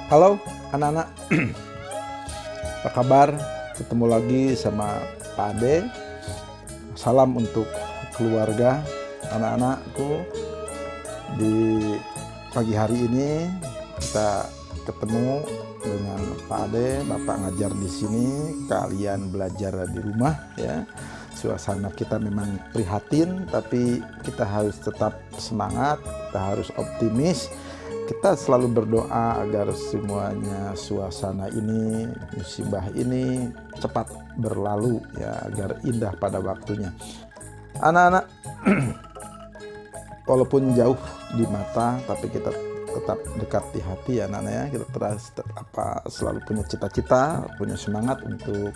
Halo anak-anak, apa kabar? Ketemu lagi sama Pak Ade. Salam untuk keluarga, anak-anakku. Di pagi hari ini kita ketemu dengan Pak Ade. Bapak ngajar di sini, kalian belajar di rumah ya. Suasana kita memang prihatin, tapi kita harus tetap semangat, kita harus optimis. Kita selalu berdoa agar semuanya suasana ini, musibah ini cepat berlalu ya, agar indah pada waktunya. Anak-anak, walaupun jauh di mata, tapi kita tetap dekat di hati ya anak-anak ya. Kita terus selalu punya cita-cita, punya semangat untuk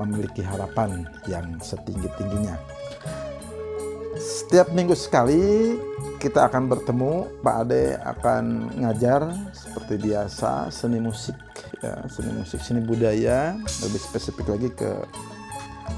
memiliki harapan yang setinggi-tingginya. Setiap minggu sekali kita akan bertemu, Pak Ade akan ngajar seperti biasa seni musik ya, seni budaya, lebih spesifik lagi ke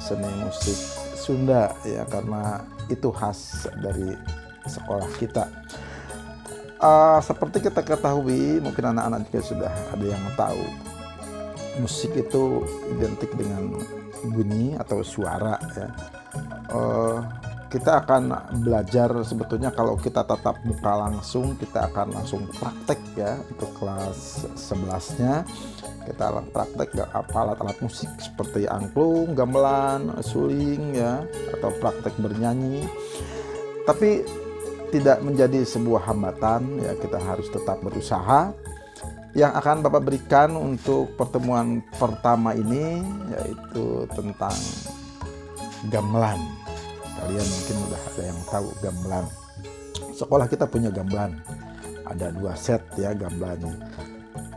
seni musik Sunda ya, karena itu khas dari sekolah kita. Seperti kita ketahui, mungkin anak-anak juga sudah ada yang tahu, musik itu identik dengan bunyi atau suara ya. Kita akan belajar, sebetulnya kalau kita tatap muka langsung, kita akan langsung praktek ya. Untuk kelas 11-nya kita praktek alat-alat musik seperti angklung, gamelan, suling ya, atau praktek bernyanyi. Tapi tidak menjadi sebuah hambatan ya, kita harus tetap berusaha. Yang akan Bapak berikan untuk pertemuan pertama ini yaitu tentang gamelan. Kalian mungkin udah ada yang tahu gamelan. Sekolah kita punya gamelan. Ada 2 set ya gamelannya.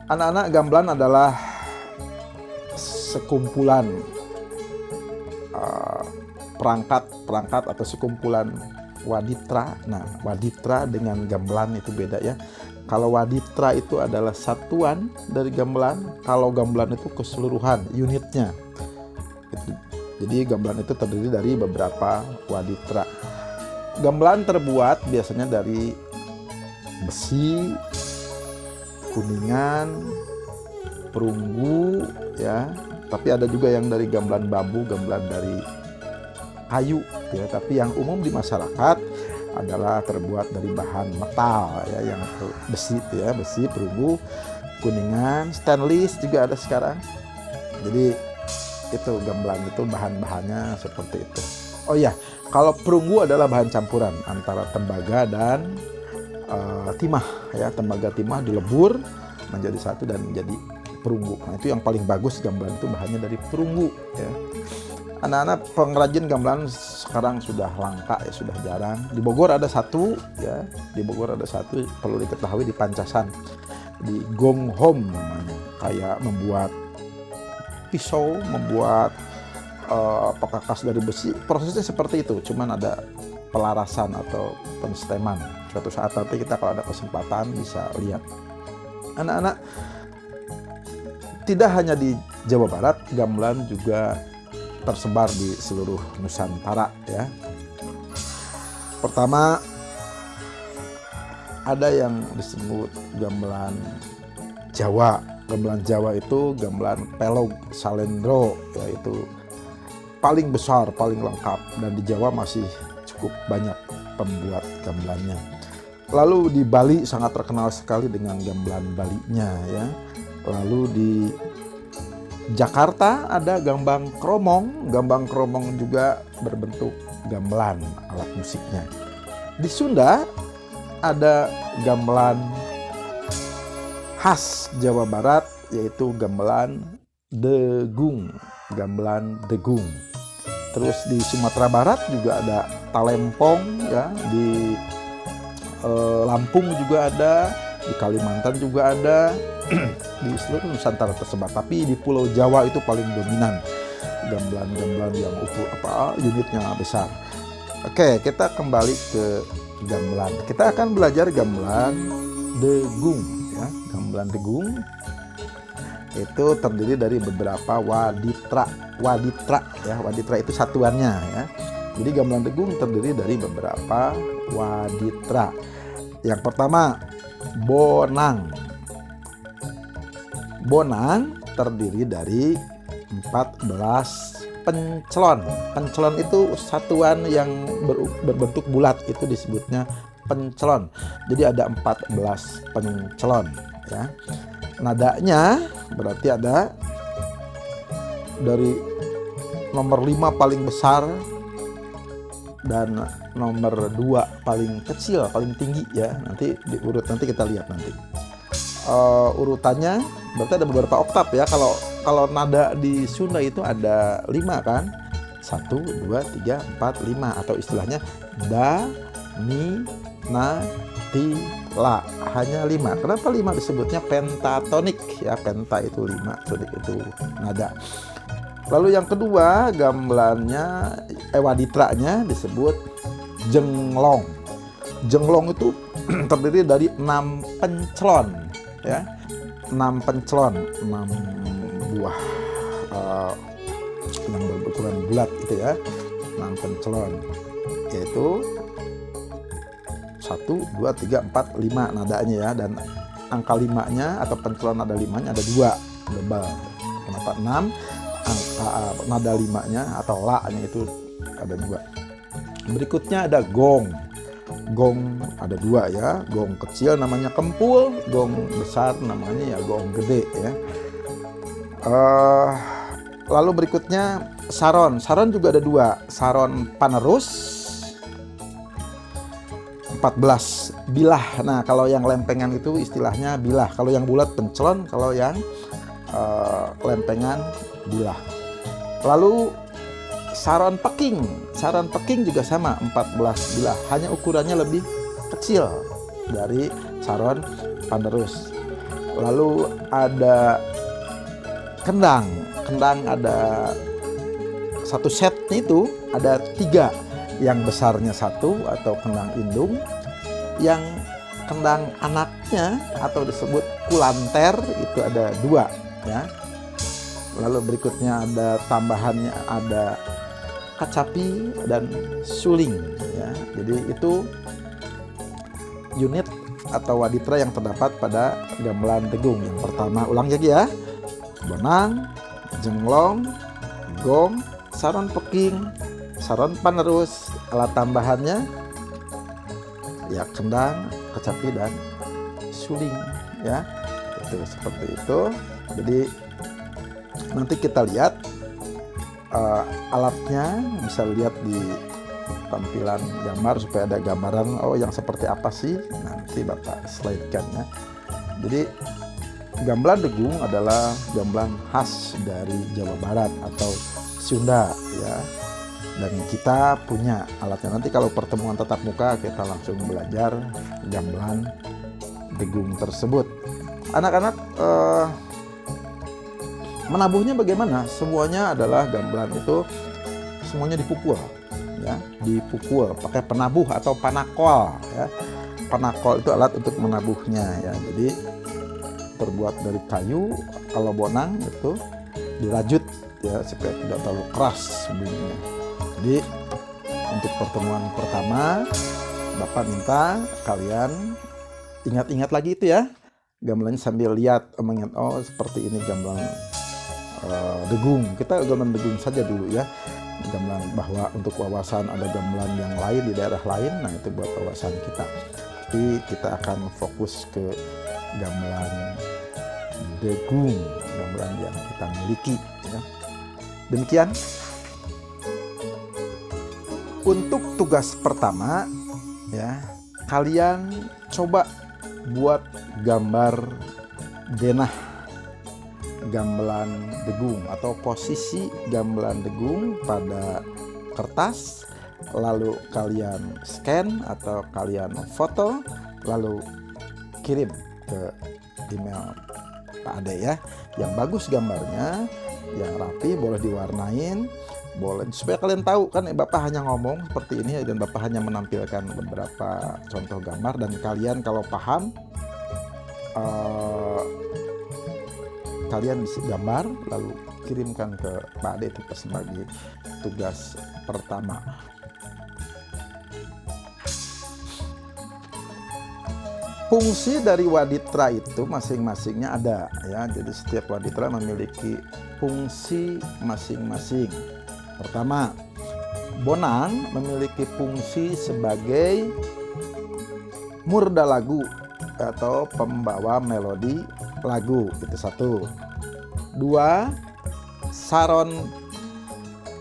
Anak-anak, gamelan adalah sekumpulan perangkat atau sekumpulan waditra. Nah, waditra dengan gamelan itu beda ya. Kalau waditra itu adalah satuan dari gamelan, kalau gamelan itu keseluruhan unitnya. Jadi gamelan itu terdiri dari beberapa waditra. Gamelan terbuat biasanya dari besi, kuningan, perunggu ya. Tapi ada juga yang dari gamelan bambu, gamelan dari kayu ya. Tapi yang umum di masyarakat adalah terbuat dari bahan metal ya, yang besi itu ya, besi, perunggu, kuningan, stainless juga ada sekarang. Jadi itu gamelan itu bahan-bahannya seperti itu. Oh ya, kalau perunggu adalah bahan campuran antara tembaga dan timah ya. Tembaga timah dilebur menjadi satu dan menjadi perunggu. Nah, itu yang paling bagus gamelan itu bahannya dari perunggu ya. Anak-anak, pengrajin gamelan sekarang sudah langka ya, sudah jarang. Di Bogor ada satu ya, di Bogor ada satu, perlu diketahui di Pancasan, di Gong Hom namanya. Kayak membuat pisau, membuat pekakas dari besi, prosesnya seperti itu, cuman ada pelarasan atau pensteman. Suatu saat nanti kita kalau ada kesempatan bisa lihat. Anak-anak, tidak hanya di Jawa Barat, gamelan juga tersebar di seluruh Nusantara ya. Pertama, ada yang disebut gamelan Jawa. Gamelan Jawa itu gamelan Pelog Salendro, yaitu paling besar, paling lengkap, dan di Jawa masih cukup banyak pembuat gamelannya. Lalu di Bali sangat terkenal sekali dengan gamelan Balinya ya. Lalu di Jakarta ada gambang kromong. Gambang kromong juga berbentuk gamelan alat musiknya. Di Sunda ada gamelan khas Jawa Barat, yaitu gamelan degung, gamelan degung. Terus di Sumatera Barat juga ada talempong ya, di Lampung juga ada, di Kalimantan juga ada, di seluruh Nusantara tersebar. Tapi di Pulau Jawa itu paling dominan gamelan-gamelan yang unitnya besar. Oke, kita kembali ke gamelan. Kita akan belajar gamelan degung. Ya, gamelan degung itu terdiri dari beberapa waditra ya. Waditra itu satuannya ya. Jadi gamelan degung terdiri dari beberapa waditra. Yang pertama, bonang. Bonang terdiri dari 14 pencelon. Pencelon itu satuan yang berbentuk bulat, itu disebutnya pencelon. Jadi ada 14 pencelon ya. Nadanya berarti ada dari nomor 5 paling besar dan nomor 2 paling kecil, paling tinggi ya. Nanti diurut, nanti kita lihat nanti. Urutannya berarti ada beberapa oktav ya. Kalau nada di Sunda itu ada 5 kan, 1, 2, 3, 4, 5, atau istilahnya da, mi, na, ti, la. Hanya 5. Kenapa 5 disebutnya pentatonik ya? Penta itu 5, tonik itu nada. Lalu yang kedua, gamelannya waditranya disebut jenglong. Jenglong itu terdiri dari 6 pencelon ya. 6 pencelon, 6 buah yang berukuran bulat itu ya. 6 pencelon, yaitu 1, 2, 3, 4, 5 nadanya ya. Dan angka 5-nya atau pencelon nada 5-nya ada 2 double. Kenapa 6? Angka nada 5-nya atau la-nya itu ada 2. Berikutnya ada gong. Gong ada 2 ya. Gong kecil namanya kempul, gong besar namanya ya gong gede ya. Lalu berikutnya saron. Saron juga ada 2. Saron panerus 14 bilah. Nah, kalau yang lempengan itu istilahnya bilah. Kalau yang bulat pencelon, kalau yang lempengan bilah. Lalu saron peking. Saron peking juga sama 14 bilah, hanya ukurannya lebih kecil dari saron panerus. Lalu ada kendang. Kendang ada satu setnya itu ada 3. Yang besarnya 1 atau kendang indung, yang kendang anaknya atau disebut kulanter itu ada 2 ya. Lalu berikutnya ada tambahannya, ada kacapi dan suling ya. Jadi itu unit atau waditra yang terdapat pada gamelan degung. Yang pertama, ulang lagi ya: bonang, jenglong, gong, saron peking, saron panerus. Alat tambahannya ya kendang, kecapi dan suling ya. Itu seperti itu. Jadi nanti kita lihat alatnya, bisa lihat di tampilan gambar supaya ada gambaran yang seperti apa sih, nanti Bapak slide-kan ya. Jadi gamelan degung adalah gamelan khas dari Jawa Barat atau Sunda ya. Dan kita punya alatnya. Nanti kalau pertemuan tatap muka kita langsung belajar gamelan degung tersebut. Anak-anak menabuhnya bagaimana? Semuanya adalah gamelan itu semuanya dipukul ya, dipukul pakai penabuh atau panakol ya. Panakol itu alat untuk menabuhnya ya. Jadi terbuat dari kayu. Kalau bonang itu dirajut ya supaya tidak terlalu keras bunyinya. Jadi untuk pertemuan pertama Bapak minta kalian ingat-ingat lagi itu ya gamelannya, sambil lihat mengingat seperti ini gamelan degung. Kita gamelan degung saja dulu ya, gamelan, bahwa untuk wawasan ada gamelan yang lain di daerah lain. Nah, itu buat wawasan kita. Tapi kita akan fokus ke gamelan degung, gamelan yang kita miliki ya. Demikian untuk tugas pertama ya, kalian coba buat gambar denah gamelan degung atau posisi gamelan degung pada kertas, lalu kalian scan atau kalian foto, lalu kirim ke email Pak Ade ya. Yang bagus gambarnya, yang rapi, boleh diwarnain, boleh, supaya kalian tahu kan Bapak hanya ngomong seperti ini dan Bapak hanya menampilkan beberapa contoh gambar, dan kalian kalau paham kalian bisa gambar lalu kirimkan ke Pak Ade itu sebagai tugas pertama. Fungsi dari waditra itu masing-masingnya ada ya. Jadi setiap waditra memiliki fungsi masing-masing. Pertama, bonang memiliki fungsi sebagai murda lagu atau pembawa melodi lagu, itu satu. Dua, saron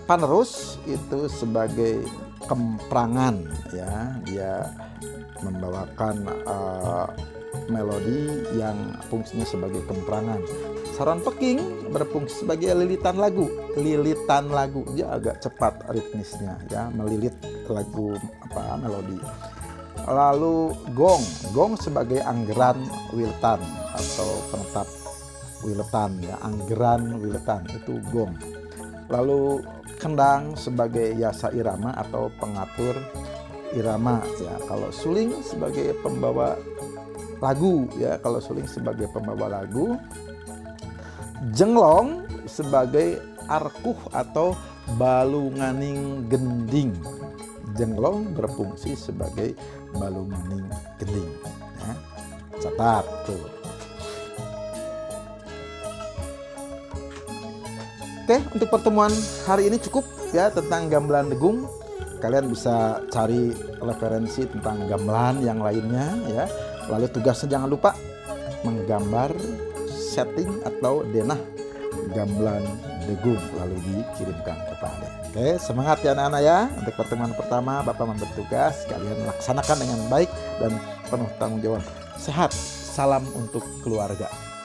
panerus itu sebagai kemprangan ya, dia membawakan melodi yang fungsinya sebagai kemprangan. Saron peking berfungsi sebagai lilitan lagu. Lilitan lagu dia agak cepat ritmisnya ya, melilit lagu melodi. Lalu gong sebagai anggeran wiletan atau penetap wiletan ya, anggeran wiletan itu gong. Lalu kendang sebagai yasa irama atau pengatur irama ya. Kalau suling sebagai pembawa lagu ya, kalau suling sebagai pembawa lagu. Jenglong sebagai arkuh atau balunganing gending. Jenglong berfungsi sebagai balunganing gending ya. Catat tuh. Oke, untuk pertemuan hari ini cukup ya tentang gamelan degung. Kalian bisa cari referensi tentang gamelan yang lainnya ya. Lalu tugasnya jangan lupa menggambar setting atau denah gamelan degung lalu dikirimkan kepada. Oke, semangat ya anak-anak ya. Untuk pertemuan pertama Bapak memberi tugas, kalian laksanakan dengan baik dan penuh tanggung jawab. Sehat, salam untuk keluarga.